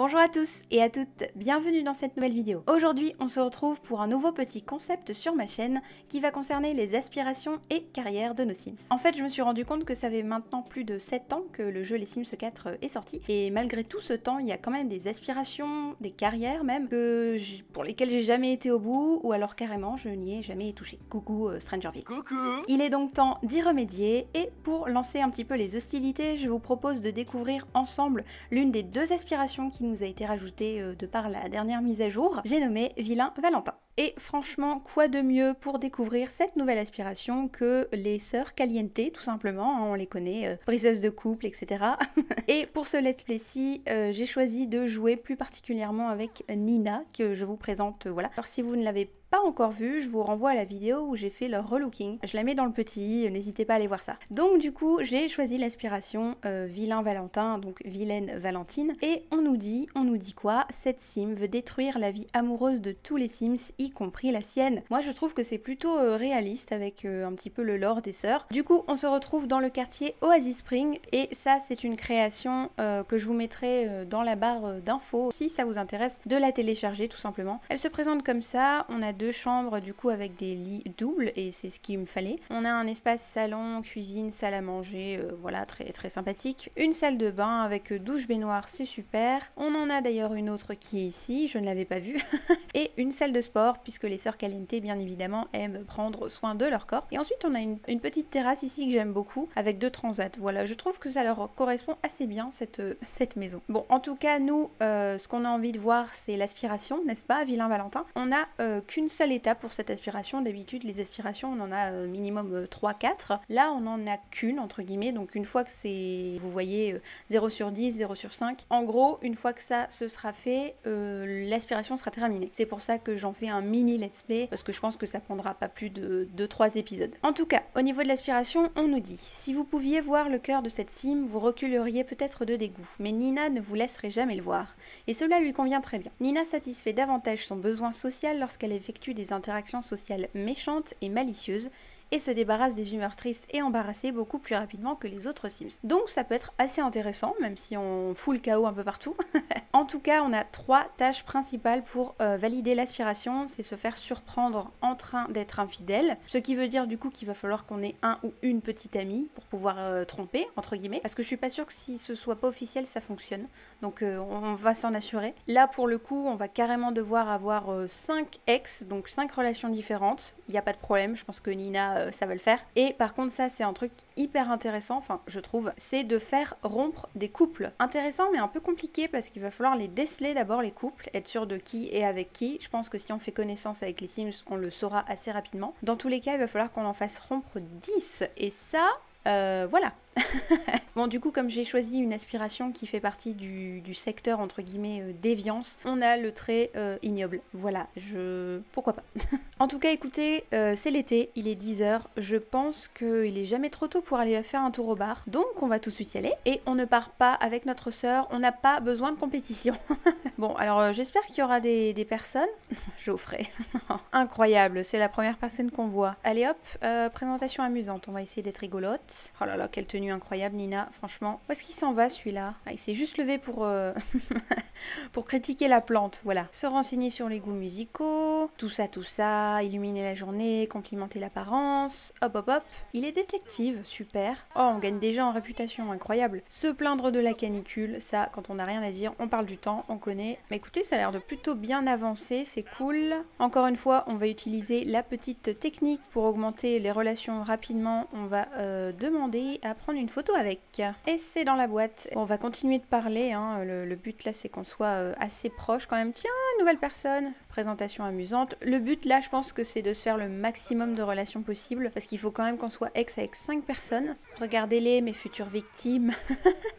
Bonjour à tous et à toutes, bienvenue dans cette nouvelle vidéo. Aujourd'hui, on se retrouve pour un nouveau petit concept sur ma chaîne qui va concerner les aspirations et carrières de nos Sims. En fait, je me suis rendu compte que ça fait maintenant plus de 7 ans que le jeu Les Sims 4 est sorti et malgré tout ce temps, il y a quand même des aspirations, des carrières même, pour lesquelles j'ai jamais été au bout ou alors carrément je n'y ai jamais touché. Coucou Strangerville. Coucou. Il est donc temps d'y remédier et pour lancer un petit peu les hostilités, je vous propose de découvrir ensemble l'une des deux aspirations qui nous a été rajoutée de par la dernière mise à jour, j'ai nommé Vilain Valentin. Et franchement, quoi de mieux pour découvrir cette nouvelle aspiration que les sœurs Caliente, tout simplement, hein, on les connaît, briseuses de couple, etc. Et pour ce let's play-ci, j'ai choisi de jouer plus particulièrement avec Nina, que je vous présente, voilà. Alors si vous ne l'avez pas encore vu, je vous renvoie à la vidéo où j'ai fait leur relooking. Je la mets dans le petit, n'hésitez pas à aller voir ça. Donc du coup, j'ai choisi l'aspiration Vilain Valentin, donc Vilaine Valentine. Et on nous dit quoi? Cette sim veut détruire la vie amoureuse de tous les Sims, y compris la sienne. Moi je trouve que c'est plutôt réaliste avec un petit peu le lore des sœurs. Du coup, on se retrouve dans le quartier Oasis Spring et ça c'est une création que je vous mettrai dans la barre d'infos si ça vous intéresse de la télécharger tout simplement. Elle se présente comme ça, on a deux chambres du coup avec des lits doubles et c'est ce qu'il me fallait. On a un espace salon, cuisine, salle à manger, voilà, très sympathique. Une salle de bain avec douche baignoire, c'est super. On en a d'ailleurs une autre qui est ici, je ne l'avais pas vue. Et une salle de sport puisque les sœurs Caliente bien évidemment aiment prendre soin de leur corps. Et ensuite on a une petite terrasse ici que j'aime beaucoup avec deux transats. Voilà, je trouve que ça leur correspond assez bien cette maison. Bon, en tout cas nous, ce qu'on a envie de voir c'est l'aspiration, n'est-ce pas, Vilain Valentin? On n'a qu'une seule étape pour cette aspiration. D'habitude les aspirations on en a minimum 3-4. Là on en a qu'une entre guillemets, donc une fois que c'est, vous voyez, 0 sur 10, 0 sur 5. En gros, une fois que ça se sera fait, l'aspiration sera terminée. C'est pour ça que j'en fais un mini let's play, parce que je pense que ça prendra pas plus de 2-3 épisodes. En tout cas, au niveau de l'aspiration, on nous dit: si vous pouviez voir le cœur de cette sim, vous reculeriez peut-être de dégoût, mais Nina ne vous laisserait jamais le voir. Et cela lui convient très bien. Nina satisfait davantage son besoin social lorsqu'elle effectue des interactions sociales méchantes et malicieuses, et se débarrasse des humeurs tristes et embarrassées beaucoup plus rapidement que les autres Sims. Donc ça peut être assez intéressant, même si on fout le chaos un peu partout. En tout cas, on a 3 tâches principales pour valider l'aspiration, c'est se faire surprendre en train d'être infidèle, ce qui veut dire du coup qu'il va falloir qu'on ait un ou une petite amie pour pouvoir tromper, entre guillemets, parce que je suis pas sûre que si ce soit pas officiel, ça fonctionne, donc on va s'en assurer. Là, pour le coup, on va carrément devoir avoir 5 ex, donc 5 relations différentes, il n'y a pas de problème, je pense que Nina ça va le faire. Et par contre ça c'est un truc hyper intéressant, enfin je trouve, c'est de faire rompre des couples. Intéressant mais un peu compliqué parce qu'il va falloir les déceler d'abord les couples, être sûr de qui est avec qui. Je pense que si on fait connaissance avec les Sims on le saura assez rapidement. Dans tous les cas il va falloir qu'on en fasse rompre 10 et ça... voilà. Bon du coup comme j'ai choisi une aspiration qui fait partie du secteur entre guillemets déviance, on a le trait ignoble. Voilà, pourquoi pas. En tout cas écoutez, c'est l'été, il est 10h, je pense qu'il est jamais trop tôt pour aller faire un tour au bar, donc on va tout de suite y aller. Et on ne part pas avec notre sœur, on n'a pas besoin de compétition. Bon alors j'espère qu'il y aura des personnes. Geoffrey. Incroyable, c'est la première personne qu'on voit. Allez hop, présentation amusante, on va essayer d'être rigolote. Oh là là, quelle tenue incroyable Nina, franchement. Où est-ce qu'il s'en va celui-là? Ah, il s'est juste levé pour, pour critiquer la plante, voilà. Se renseigner sur les goûts musicaux, tout ça, illuminer la journée, complimenter l'apparence, hop hop hop. Il est détective, super. Oh, on gagne déjà en réputation, incroyable. Se plaindre de la canicule, ça, quand on n'a rien à dire, on parle du temps, on connaît. Mais écoutez, ça a l'air de plutôt bien avancer, c'est cool. Encore une fois, on va utiliser la petite technique pour augmenter les relations rapidement. On va demander à prendre une photo avec. Et c'est dans la boîte. Bon, on va continuer de parler, hein. Le but là c'est qu'on soit assez proche quand même. Tiens, nouvelle personne. Présentation amusante. Le but là je pense que c'est de se faire le maximum de relations possibles. Parce qu'il faut quand même qu'on soit ex avec 5 personnes. Regardez-les, mes futures victimes.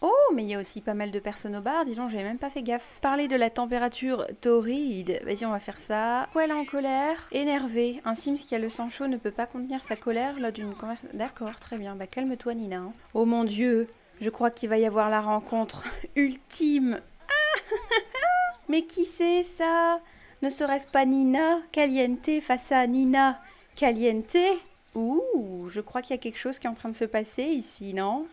Oh, mais il y a aussi pas mal de personnes au bar. Disons, j'avais même pas fait gaffe. Parler de la température torride. Vas-y, on va faire ça. Pourquoi elle est en colère? Énervée. Un Sims qui a le sang chaud ne peut pas contenir sa colère lors d'une conversation. D'accord, très bien. Bah calme-toi Nina. Hein. Oh mon Dieu, je crois qu'il va y avoir la rencontre ultime. Ah mais qui c'est ça? Ne serait-ce pas Nina Caliente face à Nina Caliente? Ouh, je crois qu'il y a quelque chose qui est en train de se passer ici, non?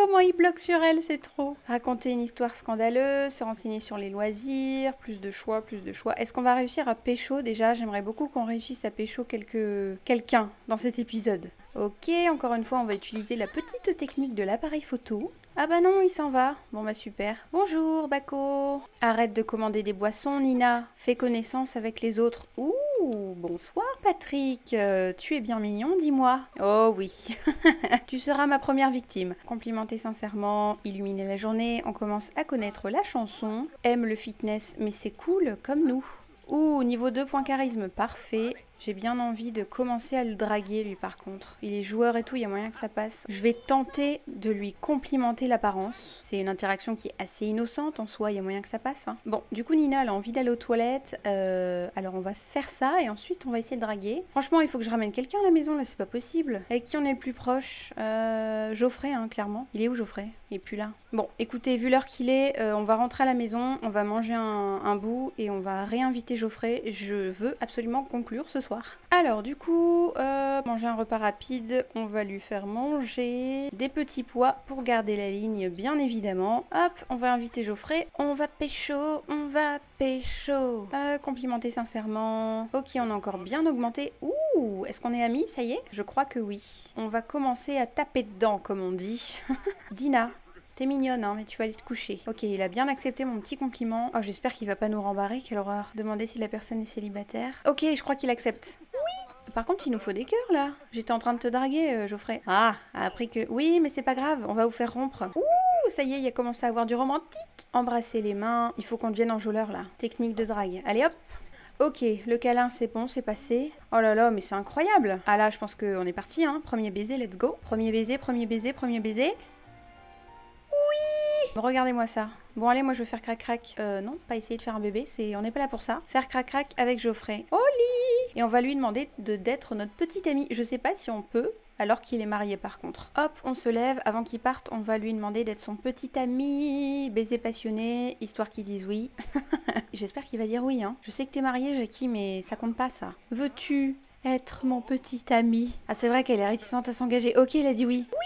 comment il bloque sur elle, c'est trop. Raconter une histoire scandaleuse, se renseigner sur les loisirs, plus de choix, plus de choix. Est-ce qu'on va réussir à pécho déjà? J'aimerais beaucoup qu'on réussisse à pécho quelqu'un dans cet épisode. Ok, encore une fois, on va utiliser la petite technique de l'appareil photo. Ah bah non, il s'en va. Bon bah super. Bonjour, Bako. Arrête de commander des boissons, Nina. Fais connaissance avec les autres. Ouh, bonsoir, Patrick. Tu es bien mignon, dis-moi. Oh oui. Tu seras ma première victime. Complimenter sincèrement, illuminer la journée. On commence à connaître la chanson. Aime le fitness, mais c'est cool comme nous. Ouh, niveau 2 points charisme, parfait. J'ai bien envie de commencer à le draguer, lui, par contre. Il est joueur et tout, il y a moyen que ça passe. Je vais tenter de lui complimenter l'apparence. C'est une interaction qui est assez innocente en soi, il y a moyen que ça passe. Hein. Bon, du coup, Nina, elle a envie d'aller aux toilettes. Alors, on va faire ça et ensuite, on va essayer de draguer. Franchement, il faut que je ramène quelqu'un à la maison, là, c'est pas possible. Avec qui on est le plus proche Geoffrey, hein, clairement. Il est où, Geoffrey? Il est plus là. Bon, écoutez, vu l'heure qu'il est, on va rentrer à la maison, on va manger un bout et on va réinviter Geoffrey. Je veux absolument conclure ce soir. Alors du coup, manger un repas rapide, on va lui faire manger des petits pois pour garder la ligne bien évidemment. Hop, on va inviter Geoffrey, on va pécho, complimenter sincèrement. Ok, on a encore bien augmenté. Ouh, est-ce qu'on est amis, ça y est? Je crois que oui. On va commencer à taper dedans comme on dit. Dina. T'es mignonne, hein, mais tu vas aller te coucher. Ok, il a bien accepté mon petit compliment. Oh, j'espère qu'il va pas nous rembarrer, quelle horreur. Demander si la personne est célibataire. Ok, je crois qu'il accepte. Oui. Par contre, il nous faut des cœurs, là. J'étais en train de te draguer, Geoffrey. Ah, après que... Oui, mais c'est pas grave, on va vous faire rompre. Ouh, ça y est, il a commencé à avoir du romantique. Embrasser les mains. Il faut qu'on devienne enjôleur, là. Technique de drague. Allez, hop. Ok, le câlin, c'est bon, c'est passé. Oh là là, mais c'est incroyable. Ah là, je pense qu'on est parti, hein. Premier baiser, let's go. Premier baiser, premier baiser, premier baiser. Regardez-moi ça. Bon allez, moi je vais faire crac-crac. Non, pas essayer de faire un bébé, on n'est pas là pour ça. Faire crac-crac avec Geoffrey. Au lit. Et on va lui demander d'être notre petit ami. Je sais pas si on peut, alors qu'il est marié par contre. Hop, on se lève. Avant qu'il parte, on va lui demander d'être son petit ami. Baiser passionné, histoire qu'il dise oui. J'espère qu'il va dire oui, hein. Je sais que t'es marié, Jackie, mais ça compte pas ça. Veux-tu être mon petit ami? Ah, c'est vrai qu'elle est réticente à s'engager. Ok, il a dit oui. Oui.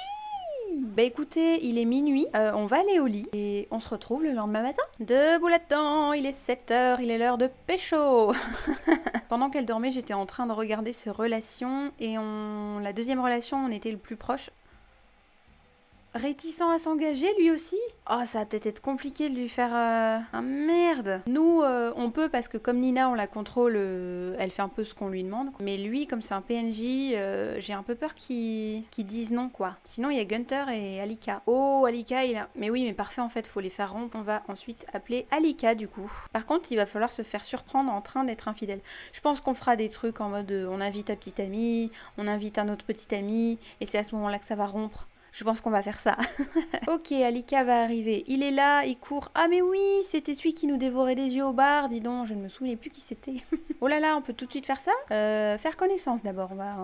Bah écoutez, il est minuit, on va aller au lit et on se retrouve le lendemain matin. Debout là-dedans, il est 7h, il est l'heure de pécho. Pendant qu'elle dormait, j'étais en train de regarder ses relations et la deuxième relation, on était le plus proche. Réticent à s'engager lui aussi? Oh, ça va peut-être être compliqué de lui faire... Ah merde! Nous, on peut parce que comme Nina, on la contrôle, elle fait un peu ce qu'on lui demande. Mais lui, comme c'est un PNJ, j'ai un peu peur qu'il dise non, quoi. Sinon, il y a Gunther et Alika. Oh, Alika, il a... Mais oui, mais parfait, en fait, faut les faire rompre. On va ensuite appeler Alika, du coup. Par contre, il va falloir se faire surprendre en train d'être infidèle. Je pense qu'on fera des trucs en mode, on invite un petit ami, on invite un autre petit ami, et c'est à ce moment-là que ça va rompre. Je pense qu'on va faire ça. Ok, Alika va arriver. Il est là, il court. Ah mais oui, c'était celui qui nous dévorait des yeux au bar. Dis donc, je ne me souvenais plus qui c'était. Oh là là, on peut tout de suite faire ça. Faire connaissance d'abord, on va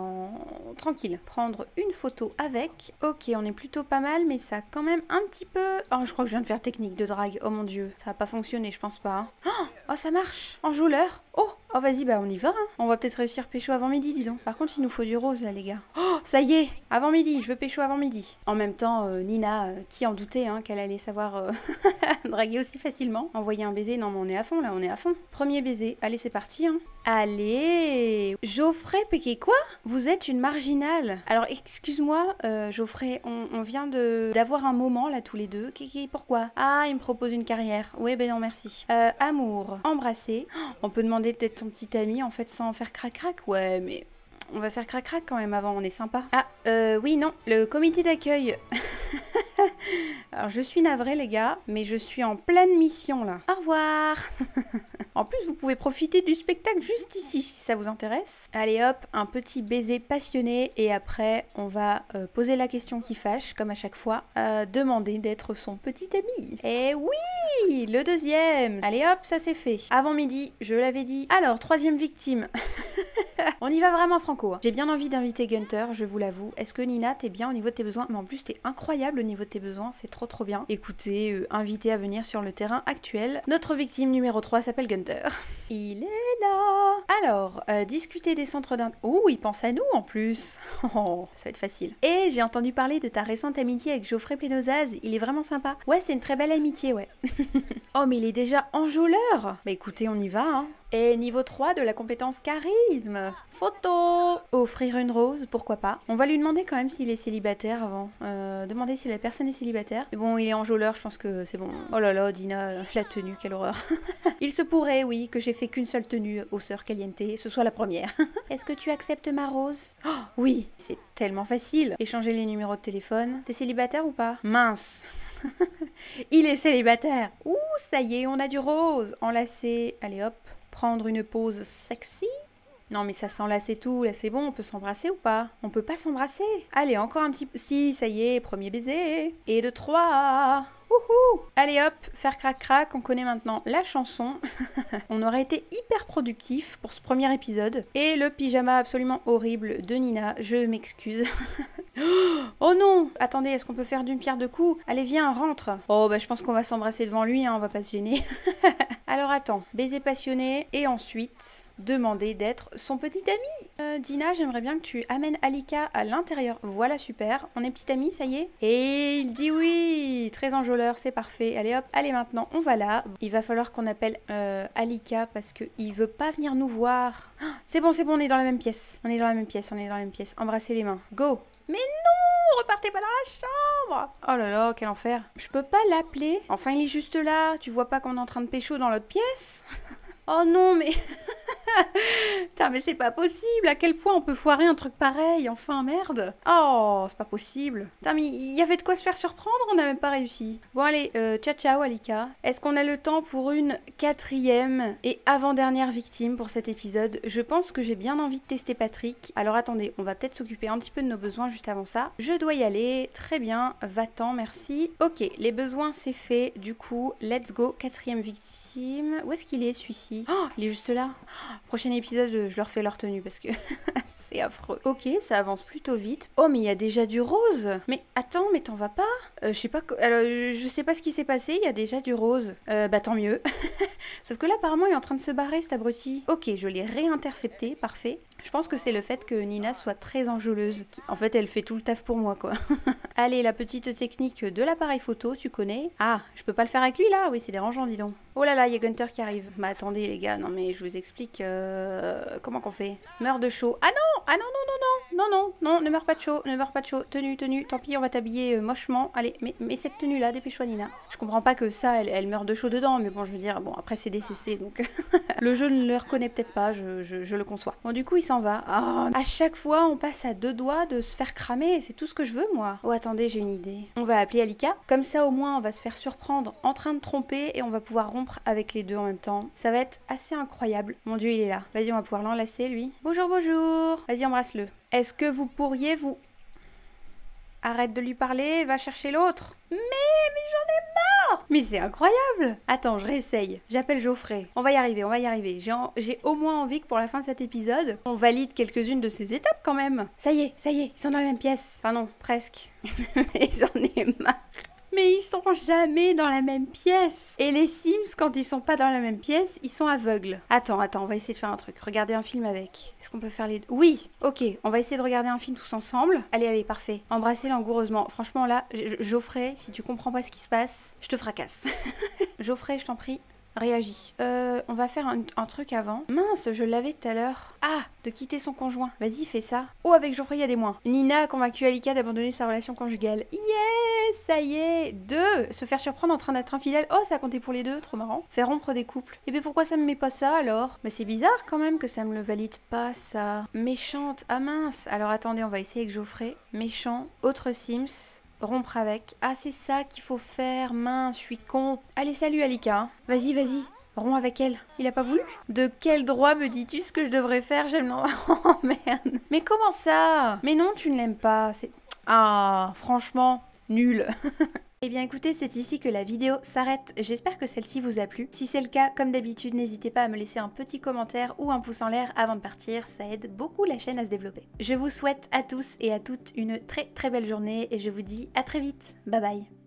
tranquille. Prendre une photo avec. Ok, on est plutôt pas mal, mais ça a quand même un petit peu... Oh, je crois que je viens de faire technique de drague. Oh mon dieu, ça va pas fonctionner, je pense pas. Hein. Oh, ça marche. Enjôleur. Oh, vas-y, bah on y va. Hein. On va peut-être réussir pécho avant midi, dis donc. Par contre, il nous faut du rose, là, les gars. Oh, ça y est, avant midi, je veux pécho avant midi. En même temps, Nina, qui en doutait, hein, qu'elle allait savoir draguer aussi facilement. Envoyer un baiser, non mais on est à fond, là, on est à fond. Premier baiser, allez, c'est parti, hein. Allez, Geoffrey Péquet, quoi? Vous êtes une marginale. Alors, excuse-moi, Geoffrey, on vient d'avoir un moment, là, tous les deux. Pourquoi? Ah, il me propose une carrière. Ouais, ben non, merci. Amour, embrasser. On peut demander d'être ton petit ami, en fait, sans faire crac-crac. Ouais, mais... On va faire crac-crac quand même avant, on est sympa. Ah, oui, non, le comité d'accueil. Alors, je suis navrée, les gars, mais je suis en pleine mission, là. Au revoir. En plus, vous pouvez profiter du spectacle juste ici, si ça vous intéresse. Allez, hop, un petit baiser passionné, et après, on va poser la question qui fâche, comme à chaque fois. Demander d'être son petit ami. Et oui, le deuxième. Allez, hop, ça c'est fait. Avant midi, je l'avais dit. Alors, troisième victime. On y va vraiment franco. Hein. J'ai bien envie d'inviter Gunther, je vous l'avoue. Est-ce que Nina, t'es bien au niveau de tes besoins? Mais en plus, t'es incroyable au niveau de tes besoins, c'est trop bien. Écoutez, invité à venir sur le terrain actuel. Notre victime numéro 3 s'appelle Gunther. Il est là. Alors, discuter des centres d'un... Ouh, il pense à nous en plus. Oh, ça va être facile. Et j'ai entendu parler de ta récente amitié avec Geoffrey Pénozaz. Il est vraiment sympa. Ouais, c'est une très belle amitié, ouais. Oh, mais il est déjà enjôleur. Bah écoutez, on y va, hein. Et niveau 3 de la compétence charisme. Photo. Offrir une rose, pourquoi pas. On va lui demander quand même s'il est célibataire avant. Demander si la personne est célibataire. Mais bon, il est enjôleur, je pense que c'est bon. Oh là là, Dina, la tenue, quelle horreur. Il se pourrait, oui, que j'ai fait qu'une seule tenue aux sœurs Caliente, ce soit la première. Est-ce que tu acceptes ma rose? Oh, oui, c'est tellement facile. Échanger les numéros de téléphone. T'es célibataire ou pas? Mince. Il est célibataire. Ouh, ça y est, on a du rose. Enlacer, allez hop. Prendre une pause sexy. Non mais ça s'enlace et tout, là c'est bon, on peut s'embrasser ou pas? On peut pas s'embrasser. Allez, encore un petit peu. Si, ça y est, premier baiser. Et de 3. Wouhou. Allez hop, faire crac-crac, on connaît maintenant la chanson. On aurait été hyper productif pour ce premier épisode. Et le pyjama absolument horrible de Nina, je m'excuse. Oh non! Attendez, est-ce qu'on peut faire d'une pierre deux coups? Allez, viens, rentre. Oh bah je pense qu'on va s'embrasser devant lui, hein, on va pas se gêner. Alors attends, baiser passionné et ensuite demander d'être son petit ami. Dina, j'aimerais bien que tu amènes Alika à l'intérieur. Voilà, super. On est petite amie, ça y est? Et il dit oui. Très enjôleur, c'est parfait. Allez hop, allez maintenant, on va là. Il va falloir qu'on appelle Alika parce qu'il veut pas venir nous voir. C'est bon, on est dans la même pièce. On est dans la même pièce. Embrassez les mains. Go. Mais non, repartez pas dans la chambre. Oh là là, quel enfer. Je peux pas l'appeler. Enfin, il est juste là. Tu vois pas qu'on est en train de pécho dans l'autre pièce? Oh non, mais... Putain, mais c'est pas possible. À quel point on peut foirer un truc pareil? Enfin, merde. Oh, c'est pas possible. Putain, mais il y avait de quoi se faire surprendre, on n'a même pas réussi. Bon, allez, ciao, Alika. Est-ce qu'on a le temps pour une 4e et avant-dernière victime pour cet épisode? Je pense que j'ai bien envie de tester Patrick. Alors, attendez, on va peut-être s'occuper un petit peu de nos besoins juste avant ça. Je dois y aller. Très bien. Va-t'en, merci. Ok, les besoins, c'est fait. Du coup, let's go. 4e victime. Où est-ce qu'il est, celui-ci? Oh, il est juste là. Prochain épisode, je leur fais leur tenue parce que c'est affreux. Ok, ça avance plutôt vite. Oh, mais il y a déjà du rose. Mais attends, mais t'en vas pas? Je sais pas. Alors, je sais pas ce qui s'est passé. Il y a déjà du rose. Bah tant mieux. Sauf que là, apparemment, il est en train de se barrer, cet abruti. Ok, je l'ai réintercepté. Parfait. Je pense que c'est le fait que Nina soit très enjôleuse. En fait, elle fait tout le taf pour moi, quoi. Allez, la petite technique de l'appareil photo, tu connais. Ah, je peux pas le faire avec lui, là? Oui, c'est dérangeant, dis donc. Oh là là, il y a Gunther qui arrive. Mais attendez, les gars, non mais je vous explique. Comment qu'on fait? Meurs de chaud. Ah non! Ah non, non, ne meurs pas de chaud, Tenue, tant pis, on va t'habiller mochement. Allez, mais cette tenue-là, dépêche-toi, Nina. Je comprends pas que ça, elle meurt de chaud dedans, mais bon, je veux dire, bon, après c'est DCC, donc le jeu ne le reconnaît peut-être pas, je le conçois. Bon, du coup, il s'en va. Ah, à chaque fois, on passe à 2 doigts de se faire cramer, c'est tout ce que je veux, moi. Oh, attendez, j'ai une idée. On va appeler Alika, comme ça, au moins, on va se faire surprendre en train de tromper et on va pouvoir rompre avec les deux en même temps. Ça va être assez incroyable. Mon Dieu, il est là. Vas-y, on va pouvoir l'enlacer, lui. Bonjour. Vas-y, embrasse-le. Est-ce que vous pourriez vous... Arrête de lui parler, va chercher l'autre. Mais j'en ai marre. Mais c'est incroyable. Attends, je réessaye. J'appelle Geoffrey. On va y arriver. J'ai au moins envie que pour la fin de cet épisode, on valide quelques-unes de ces étapes quand même. Ça y est, ils sont dans la même pièce. Enfin non, presque. Mais j'en ai marre. Mais ils sont jamais dans la même pièce. Et les Sims, quand ils sont pas dans la même pièce, ils sont aveugles. Attends, on va essayer de faire un truc. Regarder un film avec. Est-ce qu'on peut faire les deux? Oui, ok. On va essayer de regarder un film tous ensemble. Allez, parfait. Embrasser langoureusement. Franchement, là, Geoffrey, si tu comprends pas ce qui se passe, je te fracasse. Geoffrey, je t'en prie. Réagis. On va faire un truc avant. Mince, je l'avais tout à l'heure. Ah, de quitter son conjoint. Vas-y, fais ça. Oh, avec Geoffrey, il y a des moins. Nina a convaincu Alika d'abandonner sa relation conjugale. Yes, ça y est. 2. Se faire surprendre en train d'être infidèle. Oh, ça a compté pour les deux, trop marrant. Faire rompre des couples. Et bien pourquoi ça me met pas ça alors? Mais c'est bizarre quand même que ça me le valide pas, ça. Méchante. Ah mince. Alors attendez, on va essayer avec Geoffrey. Méchant. Autre Sims. Rompre avec. Ah, c'est ça qu'il faut faire. Mince, je suis con. Allez, salut Alika. Vas-y. Romps avec elle. Il a pas voulu? De quel droit me dis-tu ce que je devrais faire? J'aime... Oh merde. Mais comment ça? Mais non, tu ne l'aimes pas. C'est... Ah, franchement, nul. Eh bien écoutez, c'est ici que la vidéo s'arrête. J'espère que celle-ci vous a plu. Si c'est le cas, comme d'habitude, n'hésitez pas à me laisser un petit commentaire ou un pouce en l'air avant de partir, ça aide beaucoup la chaîne à se développer. Je vous souhaite à tous et à toutes une très belle journée et je vous dis à très vite. Bye bye.